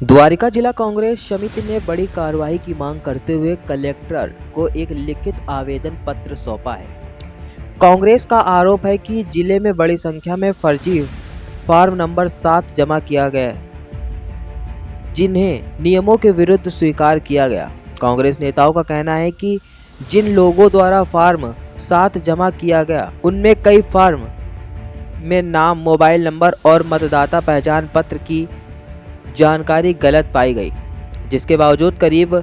द्वारिका जिला कांग्रेस समिति ने बड़ी कार्रवाई की मांग करते हुए कलेक्टर को एक लिखित आवेदन पत्र सौंपा है। कांग्रेस का आरोप है कि जिले में बड़ी संख्या में फर्जी फार्म नंबर 7 जमा किया गया है, जिन्हें नियमों के विरुद्ध स्वीकार किया गया। कांग्रेस नेताओं का कहना है कि जिन लोगों द्वारा फार्म 7 जमा किया गया, उनमें कई फार्म में नाम, मोबाइल नंबर और मतदाता पहचान पत्र की जानकारी गलत पाई गई, जिसके बावजूद करीब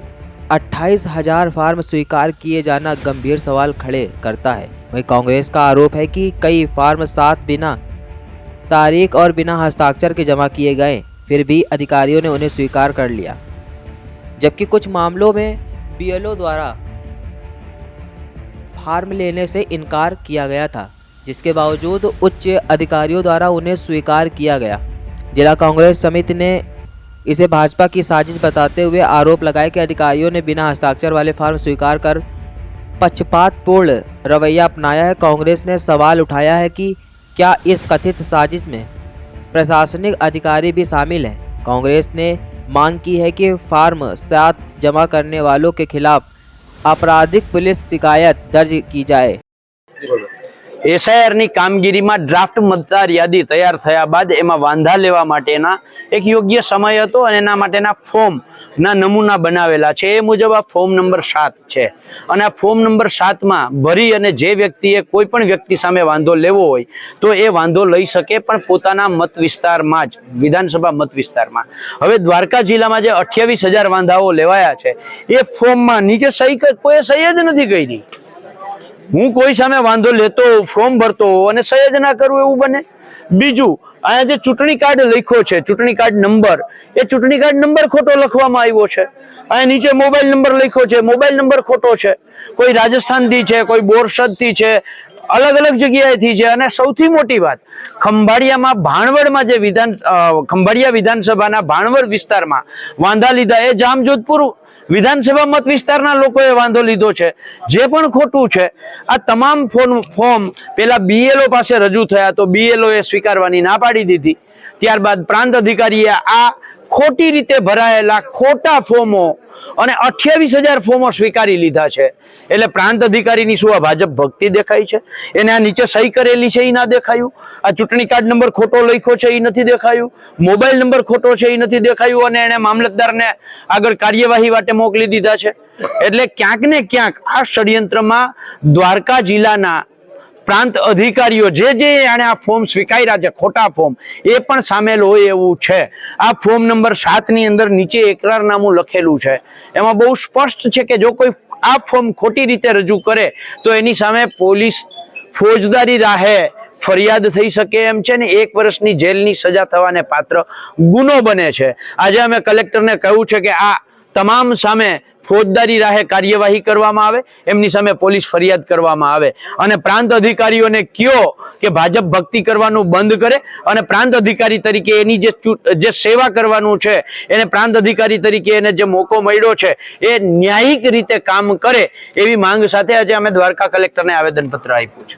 28,000 फार्म स्वीकार किए जाना गंभीर सवाल खड़े करता है। वहीं कांग्रेस का आरोप है कि कई फार्म 7 बिना तारीख और बिना हस्ताक्षर के जमा किए गए, फिर भी अधिकारियों ने उन्हें स्वीकार कर लिया, जबकि कुछ मामलों में बीएलओ द्वारा फार्म लेने से इनकार किया गया था, जिसके बावजूद उच्च अधिकारियों द्वारा उन्हें स्वीकार किया गया। जिला कांग्रेस समिति ने इसे भाजपा की साजिश बताते हुए आरोप लगाया कि अधिकारियों ने बिना हस्ताक्षर वाले फार्म स्वीकार कर पक्षपातपूर्ण रवैया अपनाया है। कांग्रेस ने सवाल उठाया है कि क्या इस कथित साजिश में प्रशासनिक अधिकारी भी शामिल हैं। कांग्रेस ने मांग की है कि फार्म 7 जमा करने वालों के खिलाफ आपराधिक पुलिस शिकायत दर्ज की जाए। एसआईआर कामगीरी में ड्राफ्ट मतदार यादी तैयार थया बाद एमां वांधा लेवा माटेना एक योग्य समय हतो अने एना माटेना फॉर्म ना नमूना बनावेला छे। ए मुजब आ फॉर्म नंबर 7 छे अने आ फॉर्म नंबर 7 में भरी अने जे व्यक्तिए कोई पण व्यक्ति सामे वांधो लेवो होय तो ए वांधो लई शके, पण पोताना मत विस्तारमां ज, विधानसभा मत विस्तारमां। हवे द्वारका जिल्लामां जे 28,000 वांधाओ लेवाया छे ए फॉर्ममां नीचे सही कोई सही ज नथी करी। हूँ कोई सामे वांधो लेतो फॉर्म भरतो अने सही ज ना करूं एवुं बने। बीजू आ जे चूंटणी कार्ड लख्यो छे, चूंटणी कार्ड नंबर, ए चूंटणी कार्ड नंबर खोटो लखवामां आव्यो छे। आ नीचे मोबाइल नंबर लख्यो छे, मोबाइल नंबर खोटो छे। कोई राजस्थान थी छे, कोई बोरसद थी छे, अलग अलग जग्याए थी छे। अने सौथी मोटी वात, खंभाळियामां भाणवडमां जे खंभाळिया विधानसभाना भाणवड विस्तारमां वांधा लीधा ए जामजोधपुर विधानसभा मत विस्तारना लोकोए वांधो लीधो छे। जे पण खोटुं छे आ तमाम फॉर्म पेला बीएलओ पासे रजू थया तो बीएलओए स्वीकारवानी ना पाडी दीधी। त्यारबाद प्रांत अधिकारीए आ खोटी रीते भरायेला खोटा फॉर्मो અને 28,000 ફોર્મો સ્વીકારી લીધા છે। એટલે પ્રાંત અધિકારીની શું આ ભાજપ ભક્તિ દેખાય છે? એને આ નીચે સહી કરેલી છે એ ના દેખાયું, આ ચૂંટણી કાર્ડ નંબર ખોટો લખ્યો છે એ નથી દેખાયું, મોબાઈલ નંબર ખોટો છે એ નથી દેખાયું અને એને મામલતદારને આગળ કાર્યવાહી માટે મોકલી દીધા છે। એટલે ક્યાંક ને ક્યાંક આ ષડયંત્રમાં દ્વારકા જિલ્લાના प्रांत अधिकारीओ जे आने आ फॉर्म स्वीकार्या छे खोटा फॉर्म ए पण सामेल होय एवुं छे। आ फॉर्म नंबर 7 नी अंदर नीचे एकरारनामું लखेલું छे, एमां बहु स्पष्ट छे के जो कोई आ फॉर्म खोटी रीते रजू करे तो एनी सामे पोलीस फौजदारी राहे फरियाद थई शके एम छे ने 1 वर्षनी जेलनी सजा थवाने पात्र गुनो बने छे। आजे अमे कलेक्टरने कह्युं छे के आ तमाम सामे फौजदारी राहे कार्यवाही करवामां आवे, एमनी सामे पोलीस फरियाद करवामां आवे अने प्रांत अधिकारीओने कहो के भाजप भक्ति करवानुं बंध करे अने प्रांत अधिकारी तरीके एनी जे सेवा करवानुं छे एने प्रांत अधिकारी तरीके एने जे मोको मळ्यो छे ए न्यायिक रीते काम करे एवी मांग साथे आज अमे द्वारका कलेक्टरने आवेदनपत्र आप्युं छे।